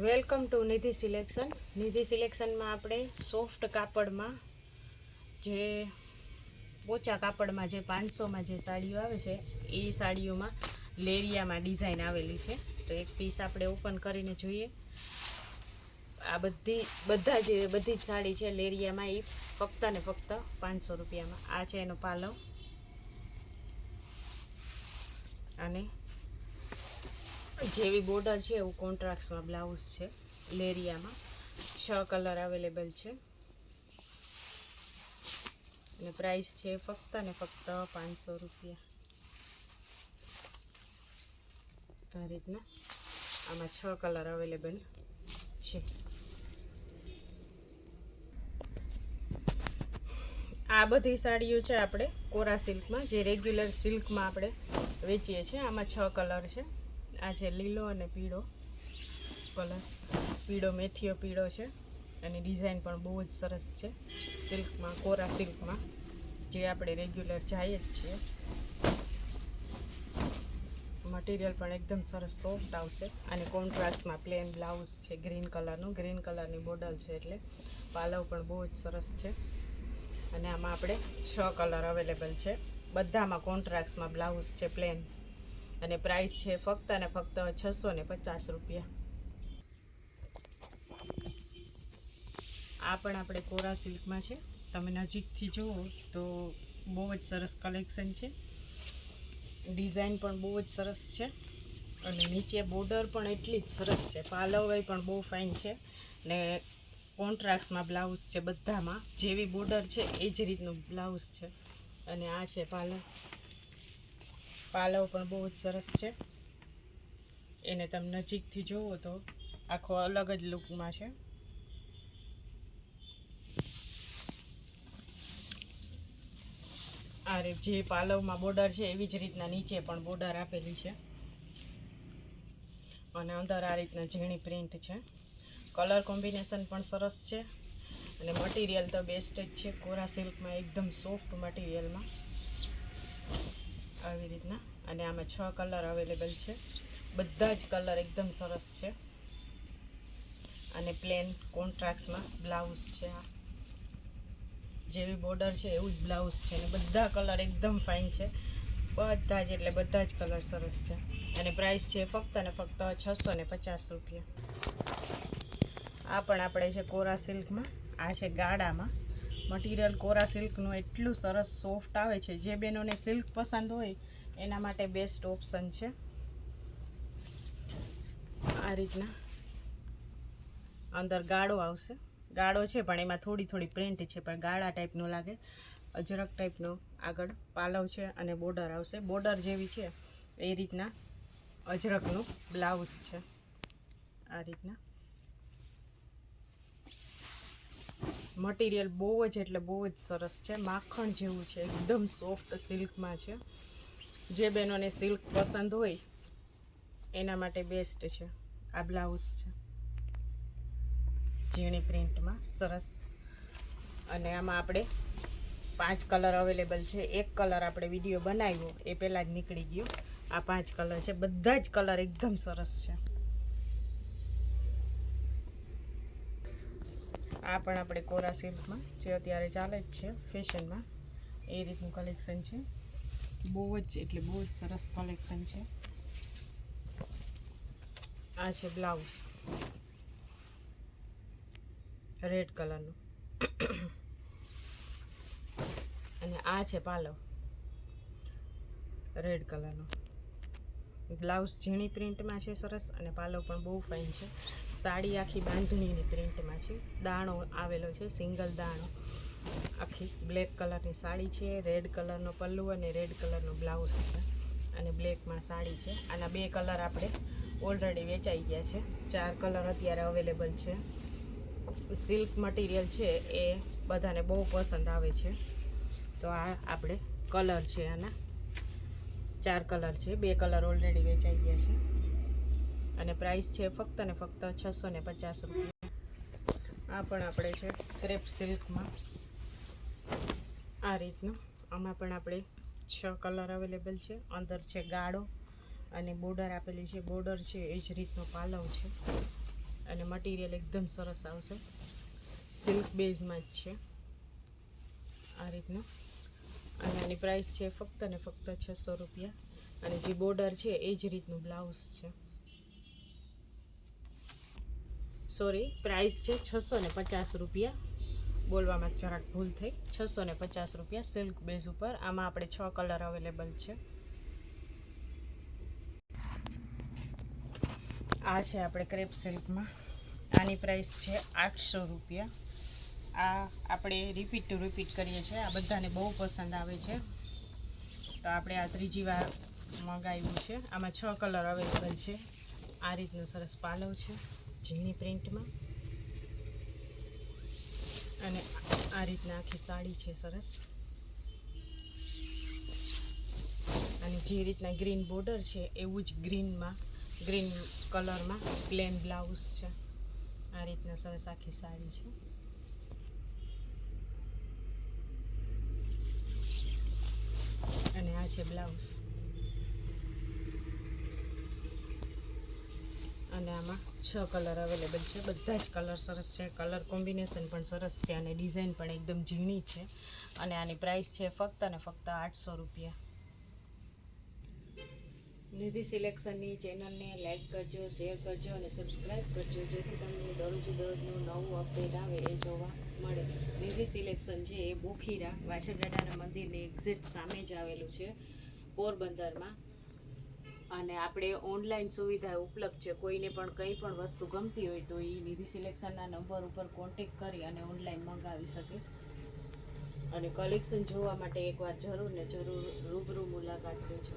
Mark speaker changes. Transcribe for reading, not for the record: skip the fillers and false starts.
Speaker 1: Welcome to Nidhi Selection. Nidhi સિલેક્શનમાં આપણે soft કાપડમાં જે પોચા કાપડમાં જે 500માં જે સાડીઓ આવે છે એ સાડીઓમાં લેરિયામાં ડિઝાઇન આવેલી છે. તો એક પીસ આપણે ઓપન કરીને જોઈએ. આ બધી જ સાડી છે લેરિયામાં, એ ફક્ત ને ફક્ત 500 રૂપિયામાં. આ છે એનો પાલવ અને જેવી બોર્ડર છે એવું કોન્ટ્રાસ્ટમાં બ્લાઉઝ છે. લેરિયામાં 6 કલર અવેલેબલ છે અને પ્રાઇસ છે ફક્ત ને ફક્ત 500 રૂપિયા. આ રીતના આમાં 6 કલર અવેલેબલ છે. આ બધી સાડીઓ છે આપણે કોરા સિલ્કમાં, જે રેગ્યુલર સિલ્કમાં આપણે વેચીએ છીએ. આમાં 6 કલર છે. આ છે લીલો અને પીળો કલર, પીળો મેથીઓ પીળો છે અને ડિઝાઇન પણ બહુ જ સરસ છે સિલ્કમાં, કોરા સિલ્કમાં, જે આપણે રેગ્યુલર જઈએ જ છીએ. મટીરિયલ પણ એકદમ સરસ સોફ્ટ આવશે અને કોન્ટ્રાસ્ટમાં પ્લેન બ્લાઉઝ છે ગ્રીન કલરનું, ગ્રીન કલરની બોર્ડર છે એટલે પાલવ પણ બહુ જ સરસ છે. અને આમાં આપણે 6 કલર અવેલેબલ છે. બધામાં કોન્ટ્રાસ્ટમાં બ્લાઉઝ છે પ્લેન અને પ્રાઇસ છે ફક્ત ને ફક્ત 650 રૂપિયા. આ પણ આપણે કોરા સિલ્કમાં છે. તમે નજીકથી જુઓ તો બહુ જ સરસ કલેક્શન છે. ડિઝાઇન પણ બહુ જ સરસ છે અને નીચે બોર્ડર પણ એટલી જ સરસ છે. પાલવય પણ બહુ ફાઇન છે ને કોન્ટ્રાસ્ટમાં બ્લાઉઝ છે. બધામાં જેવી બોર્ડર છે એ જ રીતનું બ્લાઉઝ છે. અને આ છે પાલવ પણ બહુ જ સરસ છે. એને તમે નજીકથી જુઓ તો આખો અલગ જ લુકમાં છે. આ જે પાલવમાં બોર્ડર છે એવી જ રીતના નીચે પણ બોર્ડર આપેલી છે અને અંદર આ રીતના ઝીણી પ્રિન્ટ છે. કલર કોમ્બિનેશન પણ સરસ છે અને મટીરિયલ તો બેસ્ટ જ છે. કોરા સિલ્કમાં એકદમ સોફ્ટ મટીરિયલમાં આવી રીતના. અને આમાં 6 કલર અવેલેબલ છે. બધા જ કલર એકદમ સરસ છે અને પ્લેન કોન્ટ્રાસ્ટમાં બ્લાઉઝ છે. આ જેવી બોર્ડર છે એવું જ બ્લાઉઝ છે અને બધા કલર એકદમ ફાઇન છે. બધા જ એટલે બધા જ કલર સરસ છે અને પ્રાઇસ છે ફક્ત ને ફક્ત 650 રૂપિયા. આ પણ આપણે છે કોરા સિલ્કમાં. આ છે ગાળામાં. મટીરિયલ કોરા સિલ્કનું એટલું સરસ સોફ્ટ આવે છે, જે બહેનોને સિલ્ક પસંદ હોય એના માટે બેસ્ટ ઓપ્શન છે. આ રીતના અંદર ગાળો આવશે. ગાળો છે પણ એમાં થોડી થોડી પ્રિન્ટ છે, પણ ગાળા ટાઈપનો લાગે, અજરક ટાઈપનો આગળ પાલવ છે અને બોર્ડર આવશે. બોર્ડર જેવી છે એ રીતના અજરકનું બ્લાઉઝ છે. આ રીતના મટીરિયલ બહુ જ એટલે બહુ જ સરસ છે. માખણ જેવું છે, એકદમ સોફ્ટ સિલ્કમાં છે. જે બહેનોને સિલ્ક પસંદ હોય એના માટે બેસ્ટ છે. આ બ્લાઉઝ છે ઝીણી પ્રિન્ટમાં સરસ. અને આમાં આપણે 5 કલર અવેલેબલ છે. એક કલર આપણે વિડીયો બનાવ્યો એ પહેલાં જ નીકળી ગયો. આ 5 કલર છે. બધા જ કલર એકદમ સરસ છે. આ પણ આપણે કોરા સિલ્કમાં, જે અત્યારે ચાલે જ છે ફેશનમાં, એ રીતનું કલેક્શન છે. બહુ જ એટલે બહુ જ સરસ કલેક્શન છે. આ છે બ્લાઉઝ રેડ કલરનું અને આ છે પાલવ રેડ કલરનો. બ્લાઉઝ ઝીણી પ્રિન્ટમાં છે સરસ અને પાલવ પણ બહુ ફાઇન છે. સાડી આખી બાંધણીની પ્રિન્ટમાં છે. દાણો આવેલો છે, સિંગલ દાણો. આખી બ્લેક કલરની સાડી છે, રેડ કલરનો પલ્લુ અને રેડ કલરનો બ્લાઉઝ છે અને બ્લેકમાં સાડી છે. આના 2 કલર આપણે ઓલરેડી વેચાઈ ગયા છે. 4 કલર અત્યારે અવેલેબલ છે. સિલ્ક મટીરિયલ છે એ બધાને બહુ પસંદ આવે છે. તો આ આપણે કલર છે, આના 4 કલર છે. 2 કલર ઓલરેડી વેચાઈ ગયા છે અને પ્રાઇસ છે ફક્ત ને ફક્ત 650 રૂપિયા. આ પણ આપણે છે ક્રેપ સિલ્કમાં. આ રીતનું આમાં પણ આપણે 6 કલર અવેલેબલ છે. અંદર છે ગાળો અને બોર્ડર આપેલી છે. બોર્ડર છે એ જ રીતનો પાલવ છે અને મટીરિયલ એકદમ સરસ આવશે. સિલ્ક બેઝમાં જ છે આ રીતનું. અને આની પ્રાઇસ છે ફક્ત ને ફક્ત 600 રૂપિયા. અને જે બોર્ડર છે એ જ રીતનું બ્લાઉઝ છે. સોરી, પ્રાઇસ છે 650 રૂપિયા. બોલવામાં જરાક ભૂલ થઈ. 650 રૂપિયા સિલ્ક બેઝ ઉપર. આમાં આપણે 6 કલર અવેલેબલ છે. આ છે આપણે ક્રેપ સિલ્કમાં. આની પ્રાઇસ છે 800 રૂપિયા. આ આપણે રિપીટ ટુ રિપીટ કરીએ છીએ, આ બધાને બહુ પસંદ આવે છે, તો આપણે આ ત્રીજી વાર મંગાવ્યું છે. આમાં 6 કલર અવેલેબલ છે. આ રીતનું સરસ પાલવ છે ઝીણી પ્રિન્ટમાં, અને આ રીતના આખી સાડી છે સરસ. અને જે રીતના ગ્રીન બોર્ડર છે એવું જ ગ્રીન કલરમાં પ્લેન બ્લાઉઝ છે. આ રીતના સરસ આખી સાડી છે. અને આ છે બ્લાઉઝ. અને આમાં 6 કલર અવેલેબલ છે. બધા જ કલર સરસ છે. કલર કોમ્બિનેશન પણ સરસ છે અને ડિઝાઇન પણ એકદમ ઝીણી છે. અને આની પ્રાઇસ છે ફક્ત ને ફક્ત 800 રૂપિયા. નિધિ સિલેક્શનની ચેનલને લાઈક કરજો, શેર કરજો અને સબસ્ક્રાઈબ કરજો, જેથી તમને દરરોજનું નવું અપડેટ આવે એ જોવા મળે. નિધિ સિલેક્શન છે એ બોખીરા વાછરદાદાના મંદિરની એક્ઝેક્ટ સામે જ આવેલું છે પોરબંદરમાં. અને આપણે ઓનલાઈન સુવિધા ઉપલબ્ધ છે. કોઈને પણ કંઈ પણ વસ્તુ ગમતી હોય તો એ નિધિ સિલેક્શનના નંબર ઉપર કોન્ટેક કરી અને ઓનલાઈન મંગાવી શકે. અને કલેક્શન જોવા માટે એકવાર જરૂર રૂબરૂ મુલાકાત લેજો.